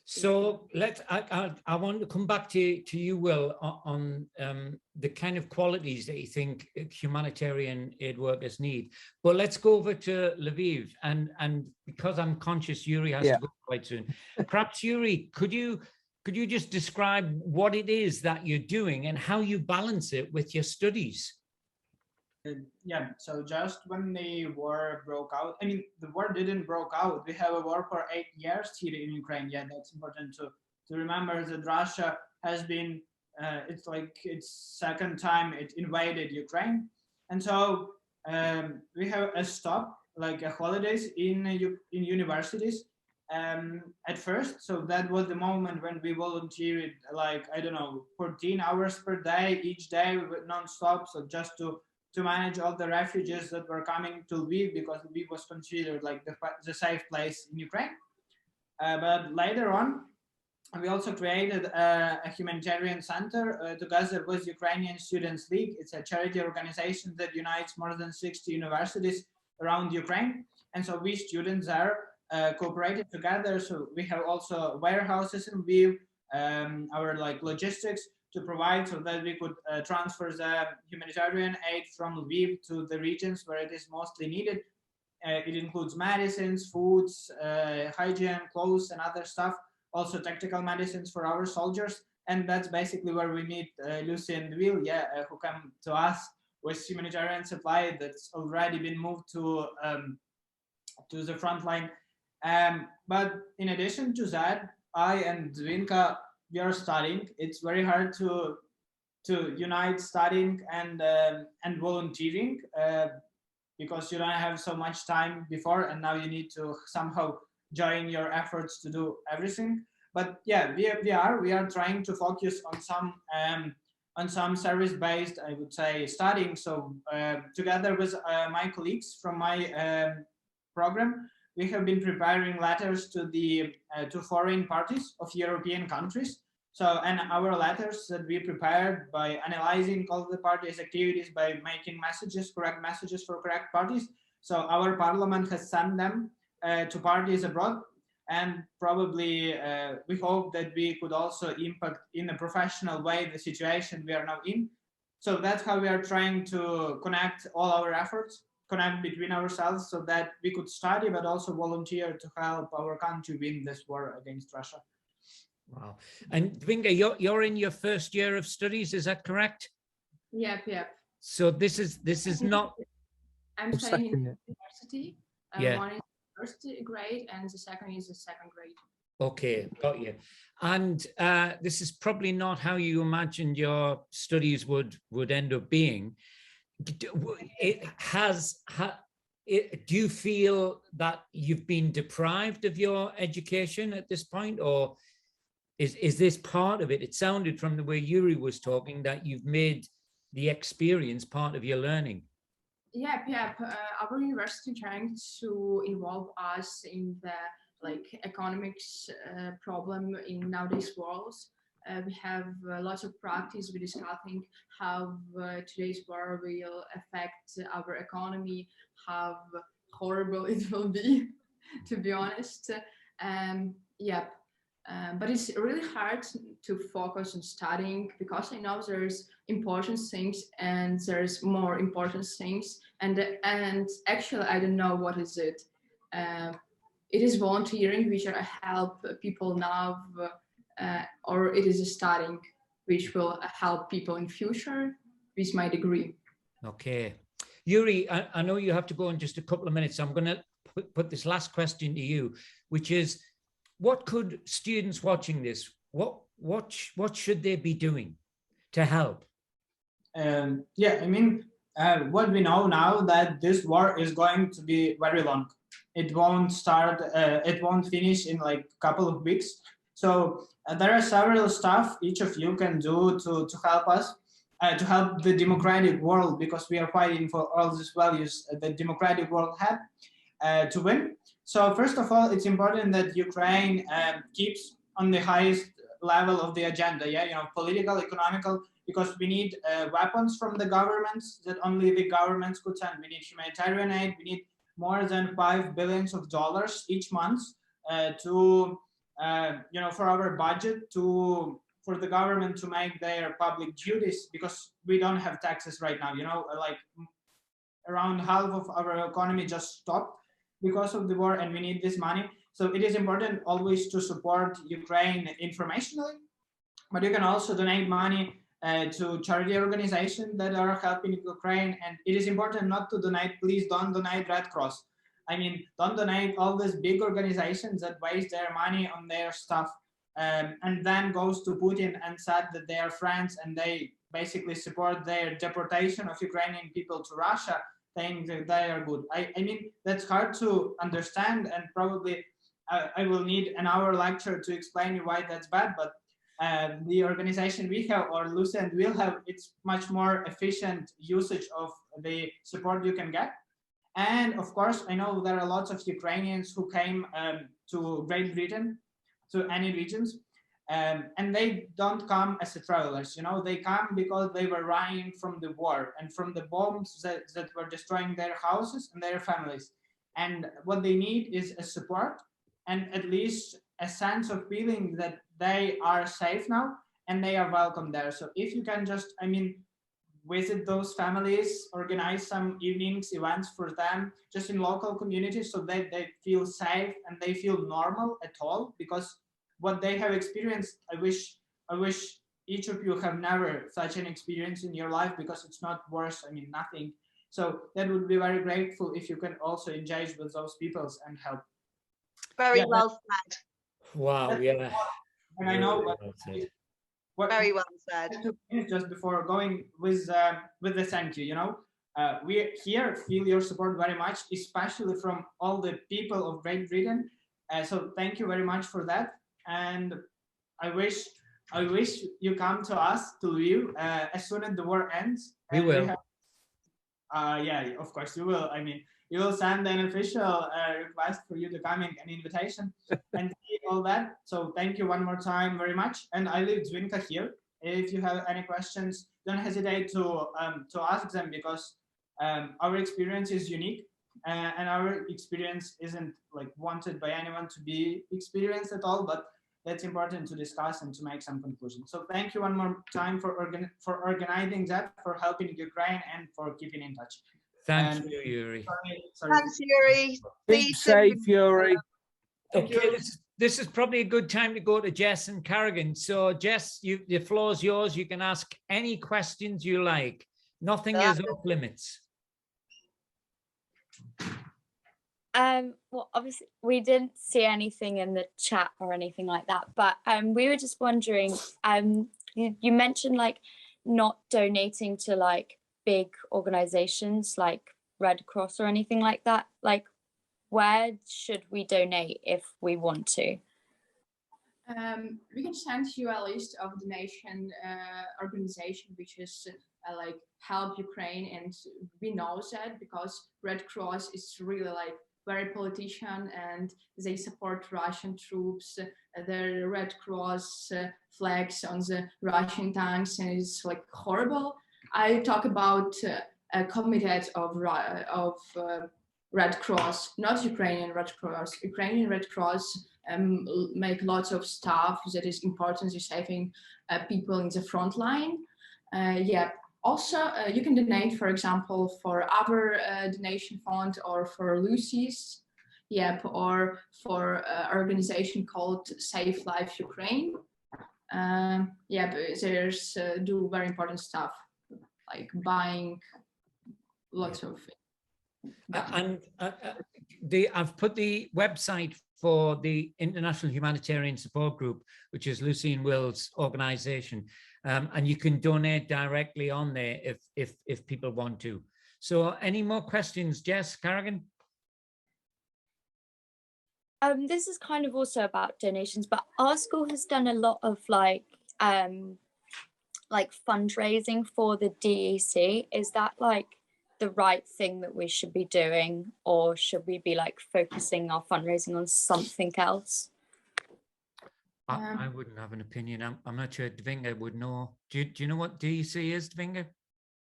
So I want to come back to you, Will, on the kind of qualities that you think humanitarian aid workers need. But let's go over to Lviv, and because I'm conscious Yuri has to go quite soon. Perhaps Yuri, could you just describe what it is that you're doing and how you balance it with your studies? Yeah, so just when the war broke out, I mean, the war didn't broke out. We have a war for 8 years here in Ukraine. Yeah, that's important to remember that Russia has been, it's like its second time it invaded Ukraine. And so we have a stop, like a holidays in universities at first. So that was the moment when we volunteered, like, I don't know, 14 hours per day, each day non-stop. So just to manage all the refugees that were coming to Lviv, because Lviv was considered like the safe place in Ukraine. But later on, we also created a humanitarian center together with Ukrainian Students League. It's a charity organization that unites more than 60 universities around Ukraine. And so we students are cooperated together. So we have also warehouses in Lviv, our like logistics to provide so that we could transfer the humanitarian aid from Lviv to the regions where it is mostly needed. It includes medicines, foods, hygiene, clothes, and other stuff. Also tactical medicines for our soldiers. And that's basically where we meet Lucy and Will, who come to us with humanitarian supply that's already been moved to the front line. But in addition to that, I and Dvinka, we are studying. It's very hard to unite studying and volunteering because you don't have so much time before, and now you need to somehow join your efforts to do everything. But yeah, we are trying to focus on some service-based, I would say, studying. So together with my colleagues from my program, we have been preparing letters to the to foreign parties of European countries. So, and our letters that we prepared by analyzing all the parties' activities, by making messages, correct messages for correct parties. So our parliament has sent them to parties abroad, and probably we hope that we could also impact in a professional way the situation we are now in. So that's how we are trying to connect all our efforts, connect between ourselves so that we could study, but also volunteer to help our country win this war against Russia. Wow. And Dvinka, you're in your first year of studies, is that correct? Yep. So this is not... I'm studying in university. Yeah. One is first grade and the second is the second grade. Okay, got you. And this is probably not how you imagined your studies would end up being. Do you feel that you've been deprived of your education at this point, or is this part of it? It sounded from the way Yuri was talking that you've made the experience part of your learning. Yep. Our university trying to involve us in the economics problem in nowadays world. We have lots of practice. We're discussing how today's war will affect our economy, how horrible it will be, to be honest. But it's really hard to focus on studying because I know there's important things and there's more important things, and actually I don't know what is it. It is volunteering, which I help people now, or it is studying, which will help people in future with my degree. Okay, Yuri, I know you have to go in just a couple of minutes. So I'm going to put this last question to you, which is, what could students watching this, what should they be doing to help? What we know now that this war is going to be very long. It won't start, it won't finish in like a couple of weeks. So there are several stuff each of you can do to help us, to help the democratic world, because we are fighting for all these values the democratic world had to win. So first of all, it's important that Ukraine keeps on the highest level of the agenda, political, economical, because we need weapons from the governments that only the governments could send. We need humanitarian aid. We need more than $5 billion each month to you know, for our budget for the government to make their public duties, because we don't have taxes right now, you know, like around half of our economy just stopped because of the war, and we need this money. So it is important always to support Ukraine informationally, but you can also donate money to charity organizations that are helping Ukraine. And it is important not to donate, please don't donate Red Cross. I mean, don't donate all these big organizations that waste their money on their stuff and then goes to Putin and said that they are friends and they basically support their deportation of Ukrainian people to Russia, saying that they are good. I mean, that's hard to understand, and probably I will need an hour lecture to explain you why that's bad, but the organization we have, or Lucent will have, it's much more efficient usage of the support you can get. And of course, I know there are lots of Ukrainians who came to Great Britain, to any regions, and they don't come as travelers, you know, they come because they were running from the war and from the bombs that were destroying their houses and their families. And what they need is a support and at least a sense of feeling that they are safe now and they are welcome there. So if you can just, I mean, visit those families, organize some evenings, events for them, just in local communities, so that they feel safe and they feel normal at all. Because what they have experienced, I wish each of you have never such an experience in your life, because it's not worse, I mean, nothing. So that would be very grateful if you can also engage with those peoples and help. Very Yeah, well said. Wow, yeah. And I know Really well said. what Very well said. just before going with the thank you, you know, we here feel your support very much, especially from all the people of Great Britain. So thank you very much for that. And I wish you come to us to Lviv as soon as the war ends. We And will. Yeah, of course you will. I mean, you will send an official request for you to come in, an invitation and all that. So thank you one more time very much. And I leave Zwinka here. If you have any questions, don't hesitate to ask them, because our experience is unique and our experience isn't like wanted by anyone to be experienced at all, but that's important to discuss and to make some conclusions. So thank you one more time for organizing that, for helping Ukraine, and for keeping in touch. Thank And you, Yuri. sorry. Thanks, Yuri. See Keep you safe, soon. Yuri. Okay, this is probably a good time to go to Jess and Carrigan. So Jess, the floor is yours. You can ask any questions you like. Nothing is off limits. Well, obviously we didn't see anything in the chat or anything like that, but we were just wondering, you mentioned like not donating to like big organizations like Red Cross or anything like that. Like, where should we donate if we want to? We can send you a list of donation organization which is like help Ukraine, and we know that because Red Cross is really like very politician and they support Russian troops. The Red Cross flags on the Russian tanks, and it's like horrible. I talk about a committee of Red Cross, not Ukrainian Red Cross. Ukrainian Red Cross make lots of stuff that is important to saving people in the front line. Yeah. Also, you can donate, for example, for our donation fund or for Lucy's, yep, or for an organization called Save Life Ukraine. Yeah, there's do very important stuff like buying lots of. And I've put the website for the International Humanitarian Support Group, which is Lucy and Will's organization. And you can donate directly on there if people want to. So any more questions, Jess, Carrigan? This is kind of also about donations, but our school has done a lot of like fundraising for the DEC. Is that like the right thing that we should be doing, or should we be like focusing our fundraising on something else? I wouldn't have an opinion. I'm not sure Dvinga would know. Do you know what DEC is, Dvinga?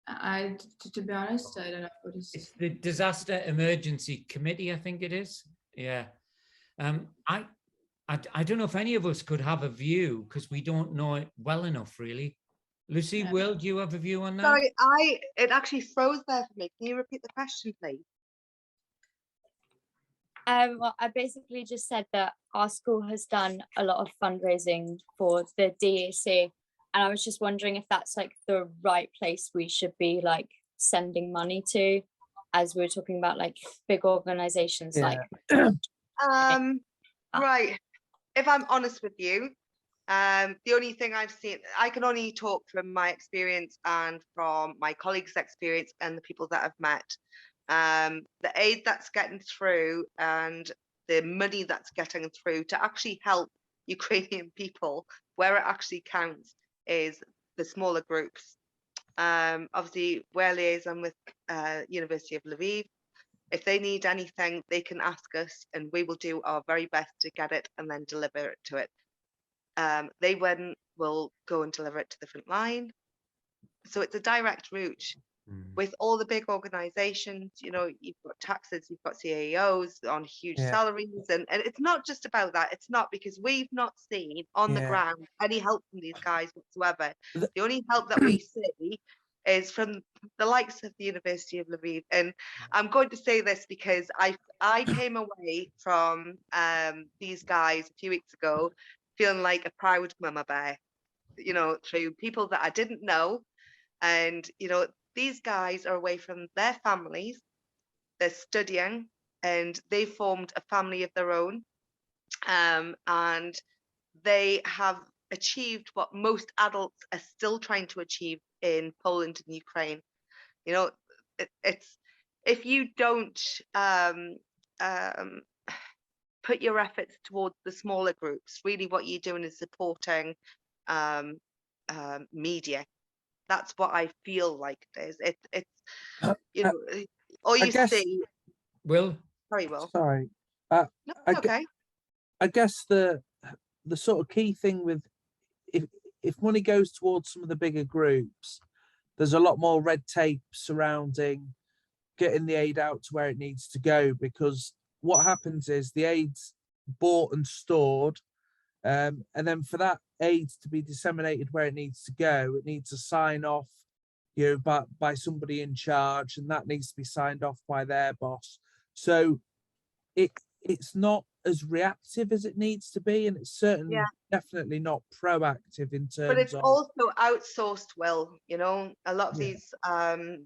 To be honest, I don't know what it is. It's the Disaster Emergency Committee, I think it is. Yeah. I I don't know if any of us could have a view because we don't know it well enough, really. Lucy, Yeah. Will, do you have a view on that? Sorry, it actually froze there for me. Can you repeat the question, please? Well, I basically just said that our school has done a lot of fundraising for the DAC, and I was just wondering if that's like the right place we should be like sending money to, as we were talking about like big organizations like. Right. If I'm honest with you, the only thing I've seen, I can only talk from my experience and from my colleagues' experience and the people that I've met. The aid that's getting through and the money that's getting through to actually help Ukrainian people where it actually counts is the smaller groups. Obviously, we're liaison with University of Lviv. If they need anything, they can ask us and we will do our very best to get it and then deliver it to it. They then will go and deliver it to the front line. So it's a direct route. With all the big organizations, you know, you've got taxes, you've got CAOs on huge salaries, and it's not just about that. It's not, because we've not seen on the ground any help from these guys whatsoever. The only help that we see is from the likes of the University of Lviv. And I'm going to say this because I came away from these guys a few weeks ago feeling like a proud mama bear, you know, through people that I didn't know. And, you know, these guys are away from their families, they're studying, and they formed a family of their own. And they have achieved what most adults are still trying to achieve in Poland and Ukraine. You know, it's if you don't put your efforts towards the smaller groups, really what you're doing is supporting media. That's what I feel like it is. It's you know, all you see. Will? Sorry, Will. Sorry. No, okay. I guess the sort of key thing with if money goes towards some of the bigger groups, there's a lot more red tape surrounding getting the aid out to where it needs to go, because what happens is the aid's bought and stored, and then for that aid to be disseminated where it needs to go, it needs to sign off, you know, by somebody in charge, and that needs to be signed off by their boss. So it's not as reactive as it needs to be, and it's certainly definitely not proactive in terms but it's of also outsourced. Well, you know, a lot of these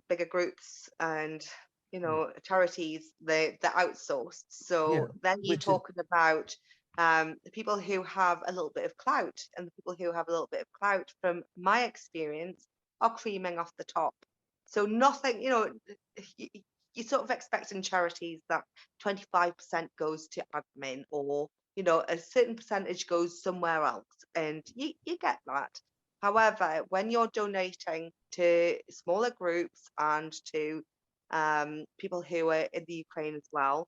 bigger groups and, you know, charities, they're outsourced. So then you're talking about the people who have a little bit of clout, and the people who have a little bit of clout, from my experience, are creaming off the top. So nothing, you know, you sort of expect in charities that 25% goes to admin, or, you know, a certain percentage goes somewhere else, and you get that. However, when you're donating to smaller groups and to people who are in the Ukraine as well,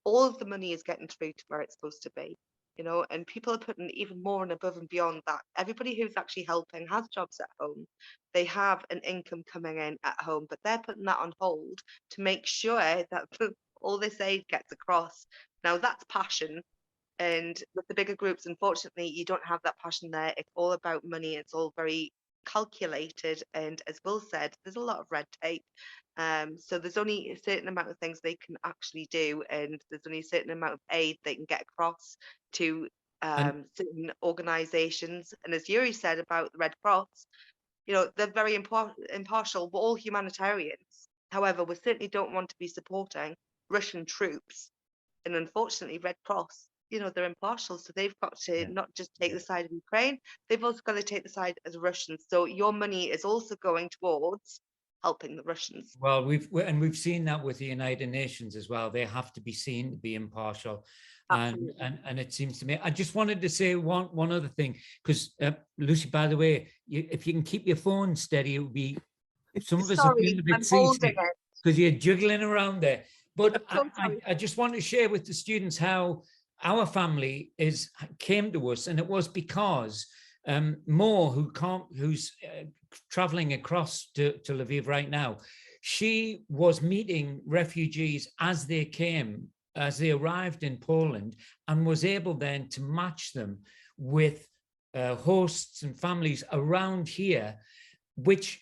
all of the money is getting through to where it's supposed to be, you know, and people are putting even more and above and beyond that. Everybody who's actually helping has jobs at home. They have an income coming in at home, but they're putting that on hold to make sure that all this aid gets across. Now that's passion. And with the bigger groups, unfortunately, you don't have that passion there. It's all about money. It's all very calculated. And as Will said, there's a lot of red tape. So there's only a certain amount of things they can actually do, and there's only a certain amount of aid they can get across to certain organizations. And as Yuri said about the Red Cross, you know, they're very impartial. We're all humanitarians. However, we certainly don't want to be supporting Russian troops. And unfortunately, Red Cross, you know, they're impartial. So they've got to not just take the side of Ukraine, they've also got to take the side of the Russians. So your money is also going towards helping the Russians. Well, we've seen that with the United Nations as well. They have to be seen to be impartial. And it seems to me, I just wanted to say one other thing, because Lucy, by the way, if you can keep your phone steady, it would be, some of us are feeling a bit seasick because you're juggling around there. But I just want to share with the students how our family came to us, and it was because Mo, who's traveling across to Lviv right now, she was meeting refugees as they came as they arrived in Poland, and was able then to match them with hosts and families around here, which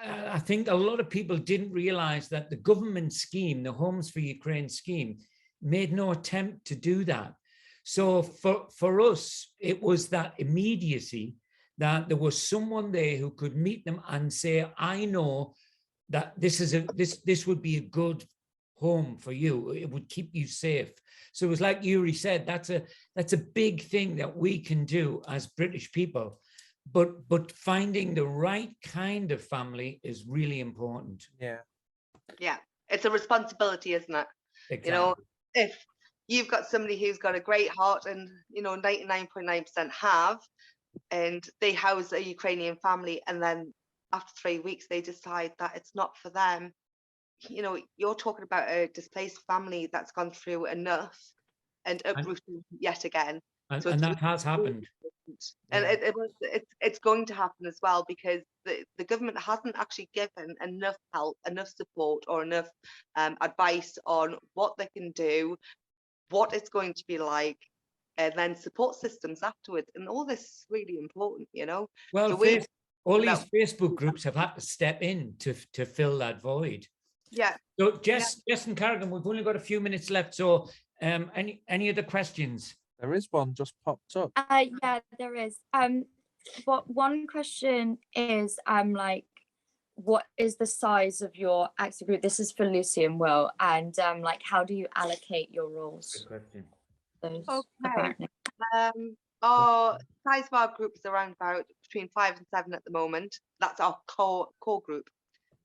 I think a lot of people didn't realize that the government scheme, the Homes for Ukraine scheme, made no attempt to do that. So for us, it was that immediacy, that there was someone there who could meet them and say, I know that this would be a good home for you. It would keep you safe. So it was like Yuri said, that's a big thing that we can do as British people. But finding the right kind of family is really important. Yeah. Yeah, it's a responsibility, isn't it? Exactly. You know, if you've got somebody who's got a great heart, and 99.9% have, and they house a Ukrainian family, and then after 3 weeks they decide that it's not for them, you're talking about a displaced family that's gone through enough and uprooted yet again. And, So and that has happened. And Yeah. it's going to happen as well, because the government hasn't actually given enough help, enough support, or enough advice on what they can do, what it's going to be like, and then support systems afterwards. And all this is really important, Well, So all these Facebook groups have had to step in to fill that void. Yeah. So Jess and Carrigan, we've only got a few minutes left. So any other questions? There is one just popped up. Yeah, there is. But one question is, like, what is the size of your active group? This is for Lucy and Will, and like, how do you allocate your roles? Good question. Those, Okay. apparently. Our size of our group is around about between 5 and 7 at the moment. That's our core group.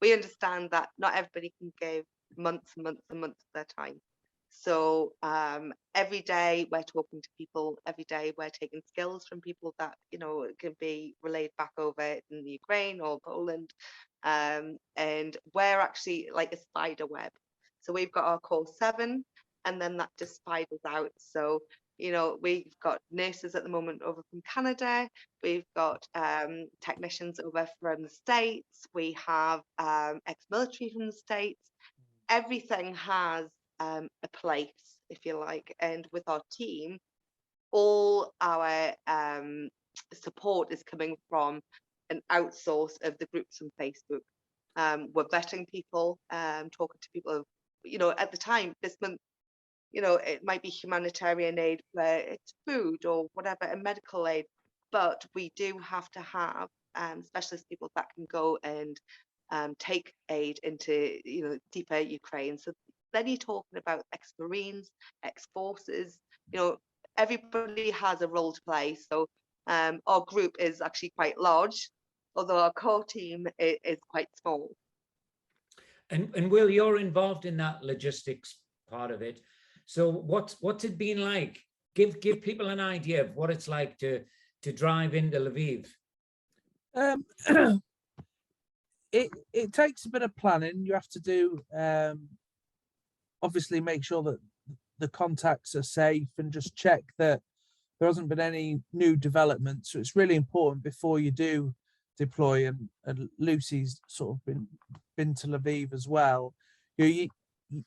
We understand that not everybody can give months and months and months of their time. So every day we're talking to people, every day we're taking skills from people that, can be relayed back over in the Ukraine or Poland. And we're actually like a spider web. So we've got our core 7, and then that just spiders out. So, we've got nurses at the moment over from Canada. We've got technicians over from the States. We have ex-military from the States. Everything has a place, if you like. And with our team, all our support is coming from an outsource of the groups on Facebook. We're vetting people, talking to people, at the time this month, it might be humanitarian aid where it's food or whatever, and medical aid, but we do have to have specialist people that can go and take aid into deeper Ukraine. So then you're talking about ex-Marines, ex-forces, everybody has a role to play. So our group is actually quite large, although our core team is quite small. And Will, you're involved in that logistics part of it. So what's it been like? Give people an idea of what it's like to drive into Lviv. It takes a bit of planning. You have to do obviously make sure that the contacts are safe, and just check that there hasn't been any new developments. So it's really important before you do deploy, and Lucy's sort of been to Lviv as well. You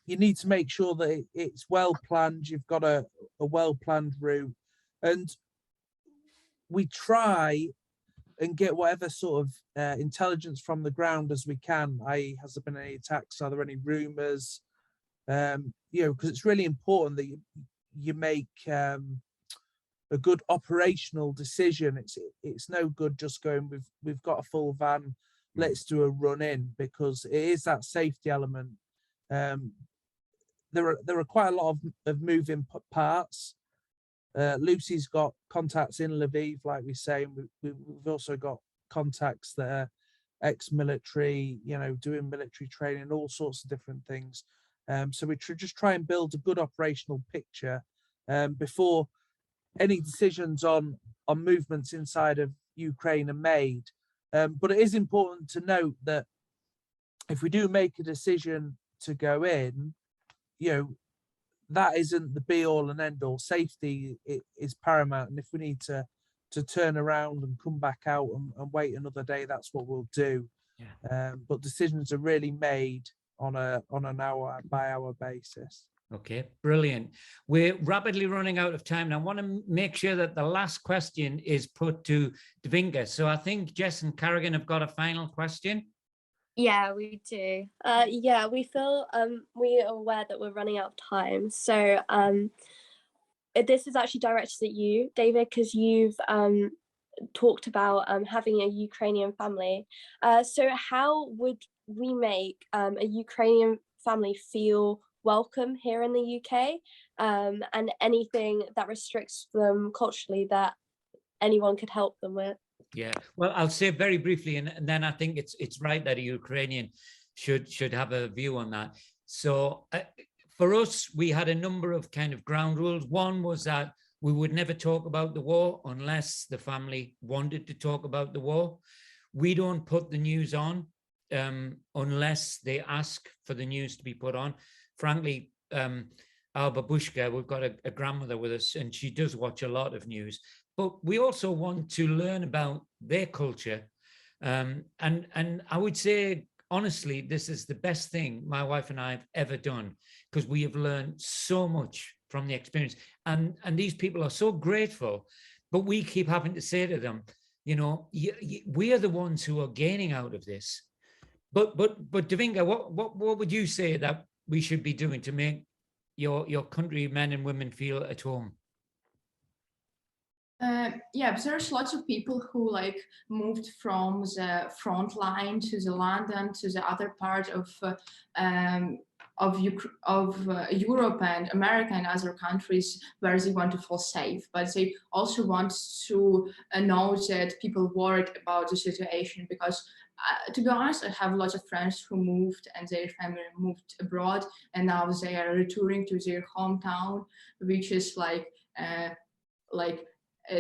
need to make sure that it's well planned. You've got a well planned route, and we try and get whatever sort of intelligence from the ground as we can. I.e., has there been any attacks? Are there any rumors? Because it's really important that you make a good operational decision. It's no good just going, we've got a full van, let's do a run in, because it is that safety element. There are quite a lot of moving parts. Lucy's got contacts in Lviv, like we say. We've also got contacts that are ex-military, doing military training, all sorts of different things. So we just try and build a good operational picture before any decisions on movements inside of Ukraine are made. But it is important to note that if we do make a decision to go in, that isn't the be all and end all. Safety is paramount, and if we need to turn around and come back out and wait another day, that's what we'll do. Yeah. But decisions are really made on an hour by hour basis. Okay, brilliant. We're rapidly running out of time. And I want to make sure that the last question is put to Davinka. So I think Jess and Carrigan have got a final question. Yeah, we do. Yeah, we feel we are aware that we're running out of time. So this is actually directed at you, David, because you've talked about having a Ukrainian family. So how would we make a Ukrainian family feel welcome here in the UK, and anything that restricts them culturally that anyone could help them with? Yeah, well, I'll say very briefly, and then I think it's right that a Ukrainian should have a view on that. So for us, we had a number of kind of ground rules. One was that we would never talk about the war unless the family wanted to talk about the war. We don't put the news on unless they ask for the news to be put on. Frankly, our babushka, we've got a grandmother with us, and she does watch a lot of news. But we also want to learn about their culture. And I would say, honestly, this is the best thing my wife and I have ever done, because we have learned so much from the experience. And these people are so grateful, but we keep having to say to them, you know, we are the ones who are gaining out of this. But Davinka, what would you say that we should be doing to make your countrymen and women feel at home? Yeah, there's lots of people who like moved from the front line to the London to the other part of Europe and America and other countries where they want to feel safe, but they also want to know that people worried about the situation, because to be honest, I have lots of friends who moved and their family moved abroad, and now they are returning to their hometown, which is like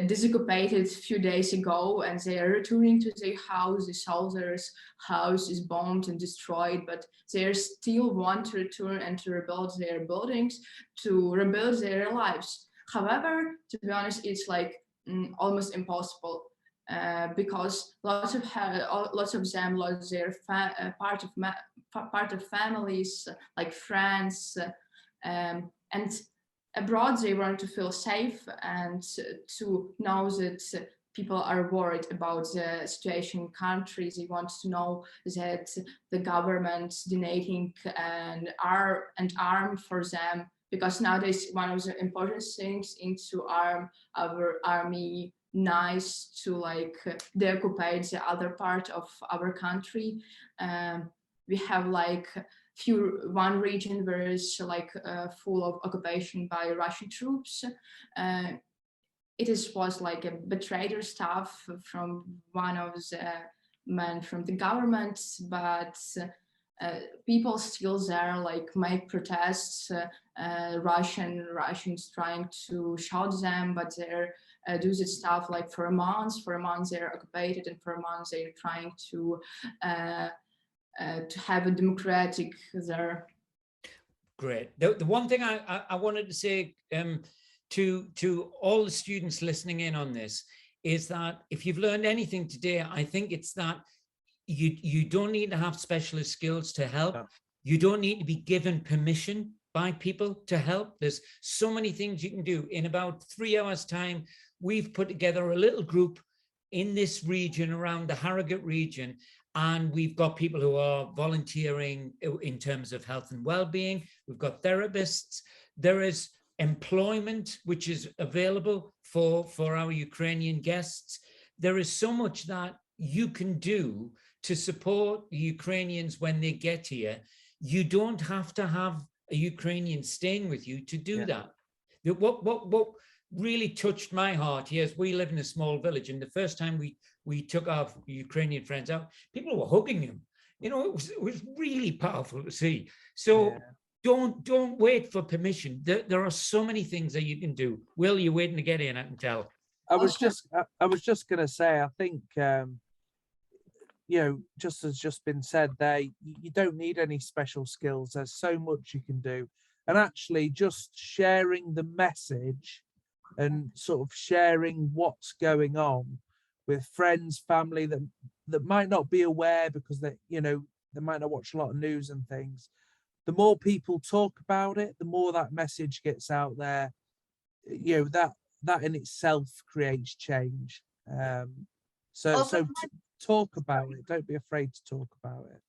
dissipated a few days ago, and they are returning to their house. The soldiers' house is bombed and destroyed, but they still want to return and to rebuild their buildings, to rebuild their lives. However, to be honest, it's like almost impossible, because lots of them lost their part of families, like friends, and abroad they want to feel safe and to know that people are worried about the situation in countries. They want to know that the government donating an arm for them, because nowadays one of the important things into our army nice to like deoccupy the other part of our country. We have like one region where it's like full of occupation by Russian troops. It was like a betrayal stuff from one of the men from the government, but people still there like make protests. Russians trying to shout them, but they're do this stuff like for a month they're occupied, and for a month they're trying to have a democratic there. Great. The one thing I wanted to say to all the students listening in on this is that if you've learned anything today, I think it's that you don't need to have specialist skills to help. No. You don't need to be given permission by people to help. There's so many things you can do. In about 3 hours' time, we've put together a little group in this region, around the Harrogate region, and we've got people who are volunteering in terms of health and well-being. We've got therapists. There is employment, which is available for our Ukrainian guests. There is so much that you can do to support the Ukrainians when they get here. You don't have to have a Ukrainian staying with you to do that. What really touched my heart here is we live in a small village, and the first time we took our Ukrainian friends out, people were hugging them. You know, it was really powerful to see. So don't wait for permission. There are so many things that you can do. Will, you're waiting to get in, I can tell. I was just going to say, I think, you know, just as just been said there, you don't need any special skills. There's so much you can do. And actually just sharing the message and sort of sharing what's going on with friends, family that might not be aware because they, you know, they might not watch a lot of news and things. the more people talk about it, the more that message gets out there. You know, that in itself creates change. So talk about it. Don't be afraid to talk about it.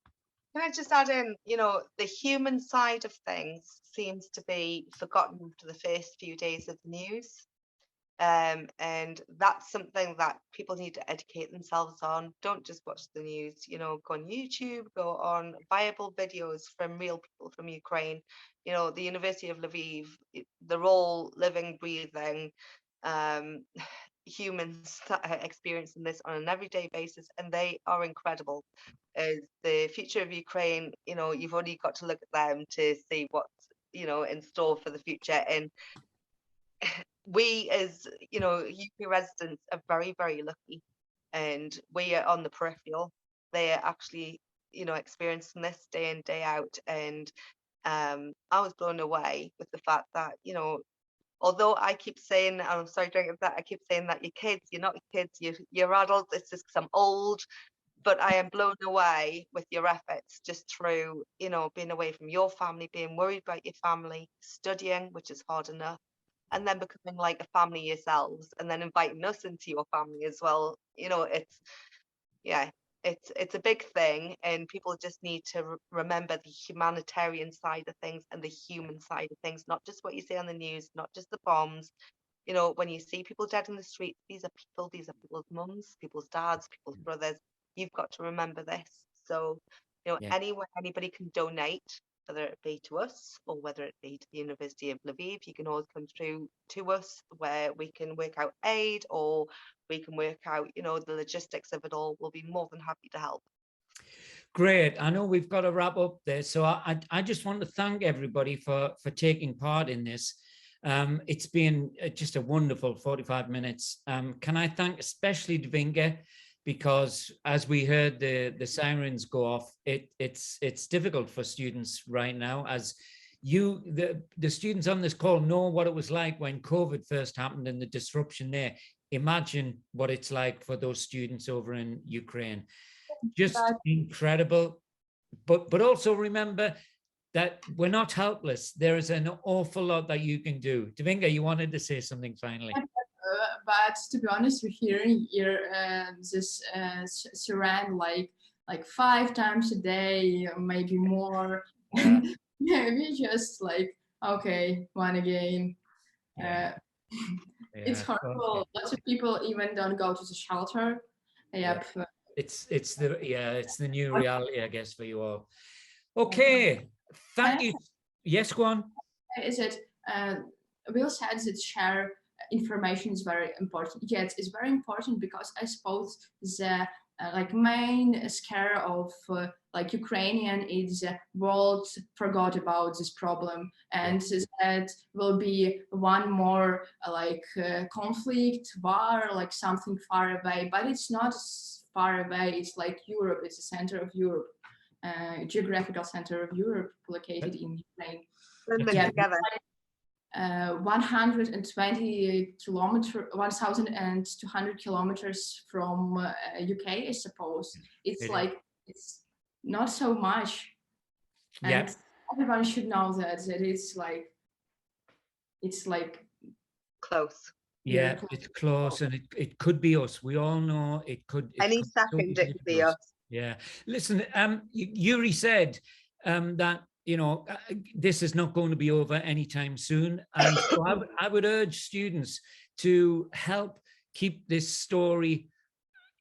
Can I just add in, you know, the human side of things seems to be forgotten after the first few days of the news. And that's something that people need to educate themselves on. Don't just watch the news, you know, go on YouTube, go on viable videos from real people from Ukraine. You know, the University of Lviv, they're all living, breathing humans that are experiencing this on an everyday basis, and they are incredible. As the future of Ukraine, you know, you've only got to look at them to see what's, you know, in store for the future. And we, as you know, UK residents are very, very lucky, and we are on the peripheral. They are actually, you know, experiencing this day in, day out. And I was blown away with the fact that, you know, although I keep saying, and I'm sorry that I keep saying that you're kids, you're not kids, you're adults. It's just because I'm old. But I am blown away with your efforts just through, you know, being away from your family, being worried about your family, studying, which is hard enough, and then becoming like a family yourselves, and then inviting us into your family as well. You know, it's a big thing, and people just need to remember the humanitarian side of things and the human side of things, not just what you see on the news, not just the bombs. You know, when you see people dead in the streets, these are people's mums, people's dads, people's brothers. You've got to remember this. So, you know, anywhere anybody can donate, whether it be to us or whether it be to the University of Lviv, you can always come through to us where we can work out aid, or we can work out, you know, the logistics of it all. We'll be more than happy to help. Great. I know we've got to wrap up there. So I just want to thank everybody for taking part in this. It's been just a wonderful 45 minutes. Can I thank especially Dvinga, because as we heard the sirens go off, it's difficult for students right now. As the students on this call know what it was like when COVID first happened and the disruption there. Imagine what it's like for those students over in Ukraine. Just incredible. But also remember that we're not helpless. There is an awful lot that you can do. Dvinga, you wanted to say something finally. But to be honest, we're hearing this siren like 5 times a day, maybe more. Yeah, we just like, okay, one again. It's horrible. Okay. Lots of people even don't go to the shelter. Yep. It's the new reality, I guess, for you all. Okay, thank you. Yes, go on. Is it? Will said that share information is very important. Yes, it's very important because I suppose the like main scare of like Ukrainian is world forgot about this problem, and that will be one more like conflict, war, like something far away. But it's not far away. It's like Europe. It's the center of Europe, geographical center of Europe, located in Ukraine. Together. 120 kilometers, 1,200 kilometers from UK, I suppose. It's like, it's not so much. And everyone should know that it's like close. Yeah, it's close, and it could be us. We all know it could. Any second it could be us. Yeah. Listen, Yuri said that, you know, this is not going to be over anytime soon. And so I would urge students to help keep this story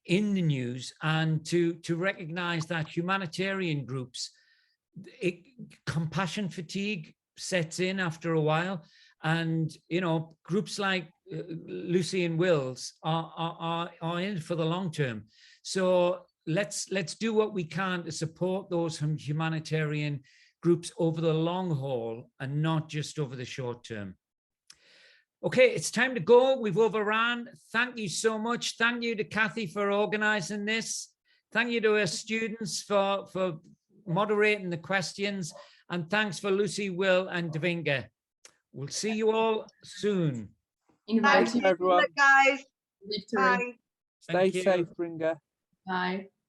in the news, and to recognize that humanitarian groups, compassion fatigue sets in after a while. And, you know, groups like Lucy and Will's are in it for the long term. So let's do what we can to support those humanitarian groups over the long haul and not just over the short term. Okay, it's time to go. We've overrun. Thank you so much. Thank you to Kathy for organizing this. Thank you to our students for moderating the questions. And thanks for Lucy, Will, and Dvinga. We'll see you all soon. Invite you, everyone. Guys. Victory. Bye. Stay safe, Dvinga. Bye.